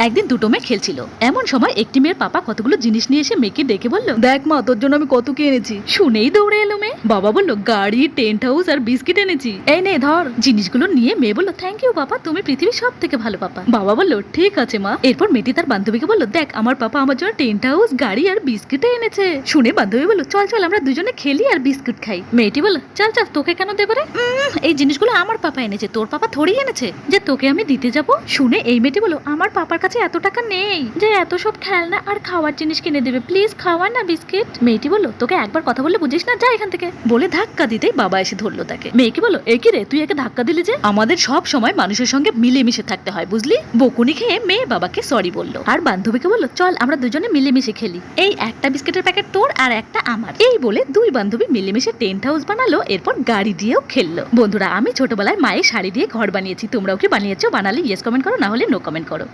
একদিন দুটো মেয়ে খেলছিল। এমন সময় একটি মেয়ের পাপা কতগুলো জিনিস নিয়ে এসে মেয়েকে ডেকে বলল, দেখ মা, তোর জন্য আমি কত কি এনেছি। শুনেই দৌড়ে এলো মেয়ে। বাবা বলল, গাড়ি, টেন্ট হাউস আর বিস্কিট এনেছি, এই নে ধর। জিনিসগুলো নিয়ে মেয়ে বলল, থ্যাংক ইউ বাবা, তুমি পৃথিবীর সব থেকে ভালো পাপা। বাবা বলল, ঠিক আছে মা। এরপর মেয়েটি তার বান্ধবীকে বলল, দেখ আমার পাপা আমার জন্য টেন্ট হাউস, গাড়ি আর বিস্কিট এনেছে। শুনে বান্ধবী বলল, চল চল আমরা দুজনে খেলি আর বিস্কুট খাই। মেয়েটি বলল, চল চল, তোকে কেন দেবে রে? এই জিনিসগুলো আমার পাপা এনেছে, তোর পাপা থোড়ি এনেছে যে তোকে আমি দিতে যাব। শুনে এই মেয়েটি বলল, আমার পাপার কাছে এত টাকা নেই যে এত সব খেলনা আর খাওয়ার জিনিস কিনে দেবে, প্লিজ খাওয়া না বিস্কিট। মেয়েটি বলল, তোকে একবার কথা বললে বুঝিস না, যা এখান থেকে। বলে ধাক্কা দিতেই বাবা এসে ধরলো তাকে। মেয়েকে বলল, এ কি রে, তুই একে ধাক্কা দিলি যে? আমাদের সব সময় মানুষের সঙ্গে মিলেমিশে থাকতে হয়, বুঝলি? বকুনি খেয়ে মেয়ে বাবাকে সরি বলল আর বান্ধবীকে বলল, চল আমরা দুজনে মিলেমিশে খেলি, এই একটা বিস্কিটের প্যাকেট তোর আর একটা আমার। এই বলে দুই বান্ধবী মিলেমিশে টেন্ট হাউস বানালো, এরপর গাড়ি দিয়েও খেললো। বন্ধুরা, আমি ছোটবেলায় মায়ের শাড়ি দিয়ে ঘর বানিয়েছি, তোমরাও কি বানিয়েছো? বানালে ইয়েস কমেন্ট করো, না হলে নো কমেন্ট করো।